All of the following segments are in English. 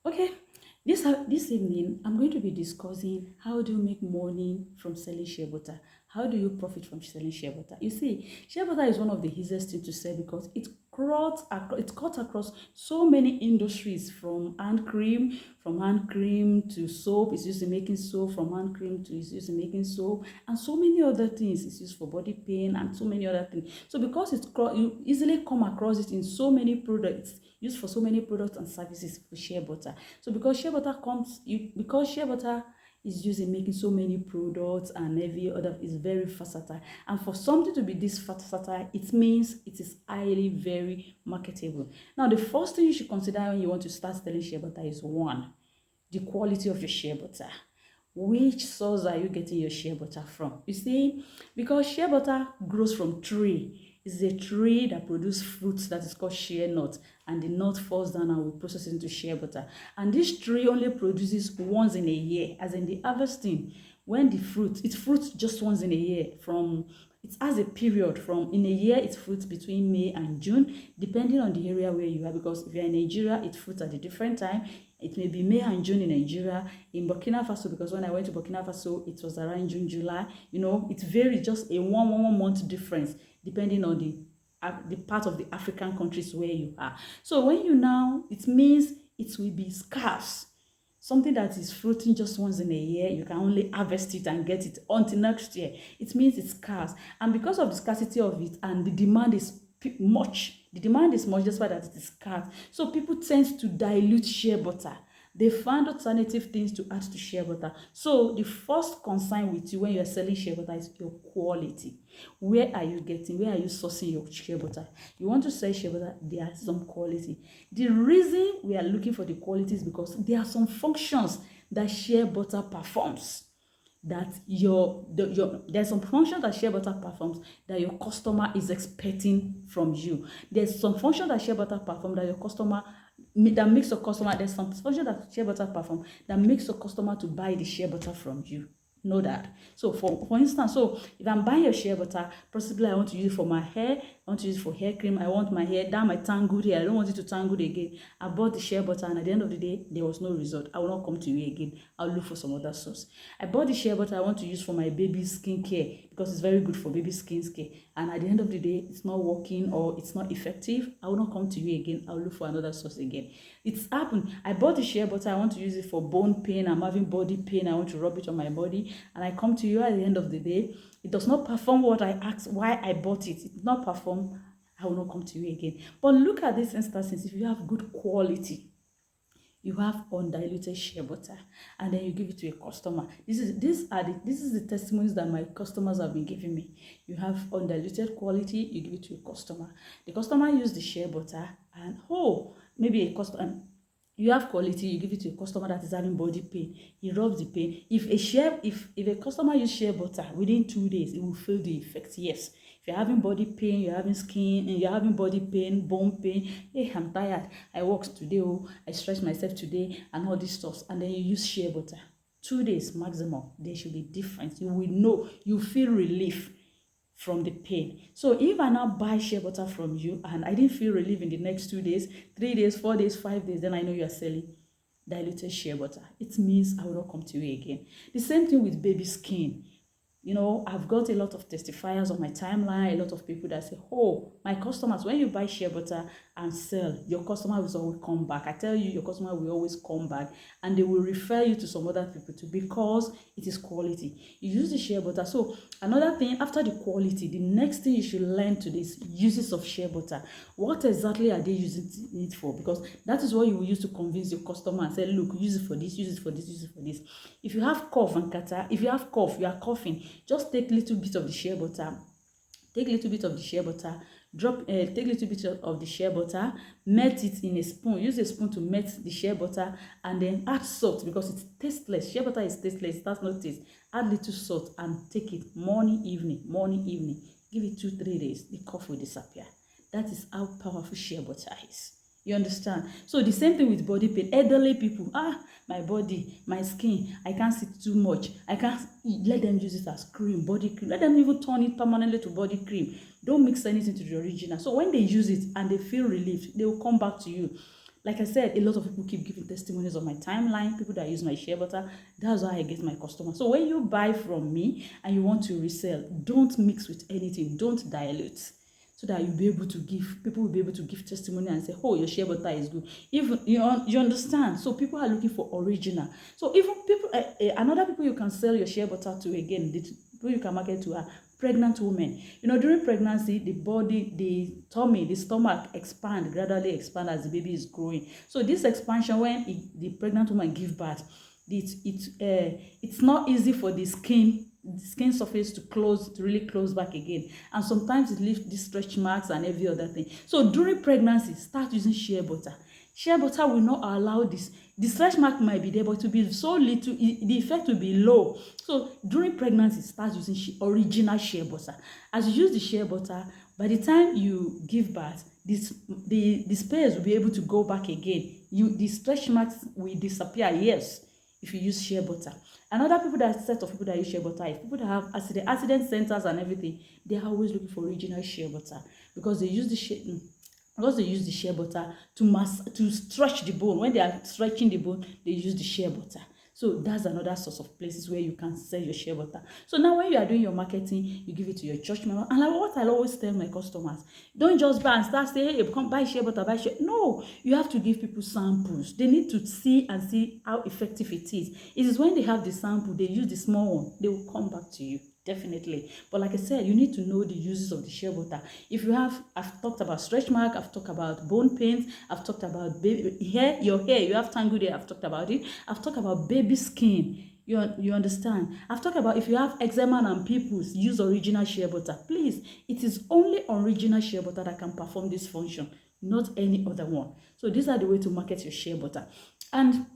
Okay, this evening I'm going to be discussing how do you make money from selling shea butter. How do you profit from selling shea butter? You see, shea butter is one of the easiest things to sell because it cuts across so many industries from hand cream to soap. It's used in making soap. From hand cream to it's used in making soap, and so many other things. It's used for body pain and so many other things. So because you easily come across it in so many products, used for so many products and services for shea butter. So because shea butter is used in making so many products and every other is very versatile. And for something to be this versatile, it means it is highly very marketable. Now, the first thing you should consider when you want to start selling shea butter is one, the quality of your shea butter. Which source are you getting your shea butter from? You see, because shea butter grows from tree. It's a tree that produces fruits that is called shea nut, and the nut falls down and we process it into shea butter. And this tree only produces once in a year, as in the harvesting. When it fruits just once in a year. It has a period from in a year. It fruits between May and June, depending on the area where you are. Because if you are in Nigeria, it fruits at a different time. It may be May and June in Nigeria. In Burkina Faso, because when I went to Burkina Faso, it was around June, July. It varies, just a one month difference, depending on the part of the African countries where you are. So it means it will be scarce. Something that is fruiting just once in a year, you can only harvest it and get it until next year. It means it's scarce. And because of the scarcity of it and the demand is much, despite that it is scarce. So people tend to dilute shea butter. They find alternative things to add to shea butter. So the first concern with you when you are selling shea butter is your quality. Where are you sourcing your shea butter? You want to sell shea butter, there is some quality. The reason we are looking for the quality is because there are some functions that shea butter performs. There's some function that shea butter performs that your customer is expecting from you. There's some function that shea butter performs that your customer that makes your customer there's some function that shea butter perform that makes your customer to buy the shea butter from you. Know that. So for instance, so if I'm buying your shea butter, possibly I want to use it for my hair, I want to use it for hair cream, I want my hair down, my tangled hair, I don't want it to tangle again. I bought the shea butter and at the end of the day, there was no result. I will not come to you again. I'll look for some other source. I bought the shea butter I want to use for my baby's skincare because it's very good for baby skin care. And at the end of the day, it's not working or it's not effective. I will not come to you again. I'll look for another source again. It's happened. I bought the shea butter. I want to use it for bone pain. I'm having body pain. I want to rub it on my body. And I come to you at the end of the day. It does not perform what I asked, why I bought it. It does not perform. I will not come to you again. But look at this instance. If you have good quality, you have undiluted shea butter, and then you give it to a customer. This is the testimonies that my customers have been giving me. You have undiluted quality, you give it to a customer. The customer use the shea butter, and maybe a customer. You have quality, you give it to a customer that is having body pain. He rubs the pain. If a customer use shea butter within 2 days, it will feel the effect. Yes. If you're having body pain, you're having skin, and you're having body pain, bone pain, hey, I'm tired, I worked today, I stretched myself today, and all this stuff, and then you use shea butter. 2 days maximum, there should be difference. You will know, you feel relief from the pain. So if I now buy shea butter from you and I didn't feel relief in the next 2 days, 3 days, 4 days, 5 days, then I know you are selling diluted shea butter. It means I will not come to you again. The same thing with baby skin. I've got a lot of testifiers on my timeline, a lot of people that say, my customers, when you buy shea butter and sell, your customer will always come back. I tell you, your customer will always come back and they will refer you to some other people too because it is quality. You use the shea butter. So another thing, after the quality, the next thing you should learn to this uses of shea butter. What exactly are they using it for? Because that is what you will use to convince your customer and say, look, use it for this, use it for this, use it for this. If you have cough and catarrh, if you have cough, you are coughing, just take a little bit of the shea butter. Take a little bit of the shea butter. Take a little bit of the shea butter. Melt it in a spoon. Use a spoon to melt the shea butter, and then add salt because it's tasteless. Shea butter is tasteless. It has no taste. Add little salt and take it morning, evening, morning, evening. Give it 2-3 days. The cough will disappear. That is how powerful shea butter is. You understand? So the same thing with body pain. Elderly people, my body, my skin, I can't sit too much. I can't. Let them use it as cream, body cream. Let them even turn it permanently to body cream. Don't mix anything to the original. So when they use it and they feel relief, they will come back to you. Like I said, a lot of people keep giving testimonies on my timeline, people that use my shea butter. That's how I get my customers. So when you buy from me and you want to resell, don't mix with anything, don't dilute, so that you'll be able to give, people will be able to give testimony and say, oh, your shea butter is good. Even you understand. So people are looking for original. So even people, another people you can sell your shea butter to, again, the people you can market to are pregnant women. During pregnancy, the body, the tummy, the stomach gradually expand as the baby is growing. So this expansion, when the pregnant woman give birth, it's not easy for the skin surface to really close back again, and sometimes it leaves the stretch marks and every other thing. So during pregnancy, start using shea butter. Shea butter will not allow this. The stretch mark might be there, but to be so little, the effect will be low. So during pregnancy, start using original shea butter. As you use the shea butter, by the time you give birth, the space will be able to go back again. The stretch marks will disappear, yes, if you use shea butter. Another set of people that use shea butter is people that have accident centers and everything. They are always looking for original shea butter, because they use the shea butter to stretch the bone. When they are stretching the bone, they use the shea butter. So that's another source of places where you can sell your shea butter. So now when you are doing your marketing, you give it to your church member. And like what I always tell my customers, don't just buy and start saying, hey, come buy shea butter, buy shea. No, you have to give people samples. They need to see how effective it is. It is when they have the sample, they use the small one, they will come back to you. Definitely. But like I said, you need to know the uses of the shea butter. I've talked about stretch mark, I've talked about bone pains, I've talked about your hair, you have tangled hair, I've talked about it. I've talked about baby skin. You understand? I've talked about if you have eczema and pimples, use original shea butter. Please, it is only original shea butter that can perform this function, not any other one. So these are the way to market your shea butter. And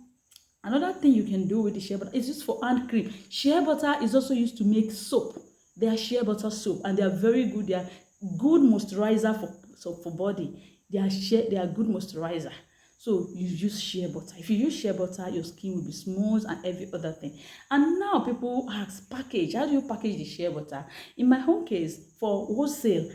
another thing you can do with the shea butter is used for hand cream. Shea butter is also used to make soap. They are shea butter soap, and they are very good. They are good moisturizer for body. They are good moisturizer. So you use shea butter. If you use shea butter, your skin will be smooth and every other thing. And now people ask, package. How do you package the shea butter? In my home case, for wholesale,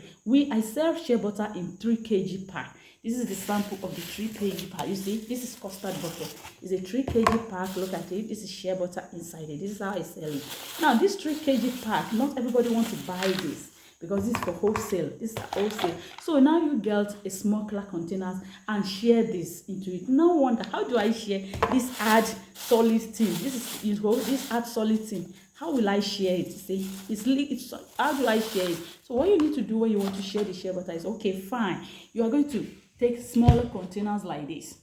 I sell shea butter in 3 kg pack. This is the sample of the 3 kg pack. You see, this is custard butter. It's a 3 kg pack. Look at it. This is shea butter inside it. This is how I sell it. Now, this 3 kg pack, not everybody wants to buy this, because this is for wholesale. This is wholesale. So now you get a smaller containers and share this into it. No wonder, how do I share this add solid thing? This add solid thing. How will I share it? See, it's how do I share it? So what you need to do when you want to share the shea butter is, okay, fine. You are going to take smaller containers like this.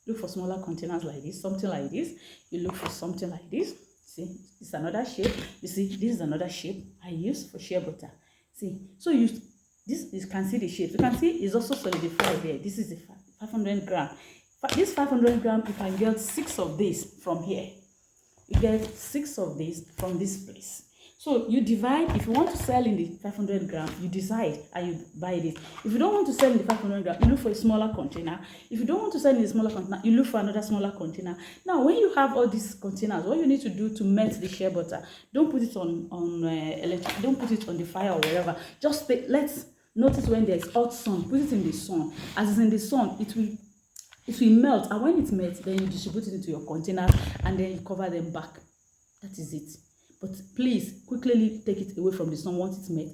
Look for smaller containers like this, something like this. You look for something like this. See, it's another shape. You see, this is another shape I use for shea butter. See, so you can see the shape. You can see it's also solidified here. This is a 500 gram. This 500 gram, you can get 6 of this from here. You get 6 of this from this place. So you divide. If you want to sell in the 500 gram, you decide and you buy this. If you don't want to sell in the 500 gram, you look for a smaller container. If you don't want to sell in a smaller container, you look for another smaller container. Now, when you have all these containers, what you need to do to melt the shea butter, don't put it on electric, don't put it on the fire or wherever. Just let's notice when there's hot sun, put it in the sun. As it's in the sun, it will melt, and when it melts, then you distribute it into your container and then you cover them back. That is it. But please quickly take it away from the sun once it's made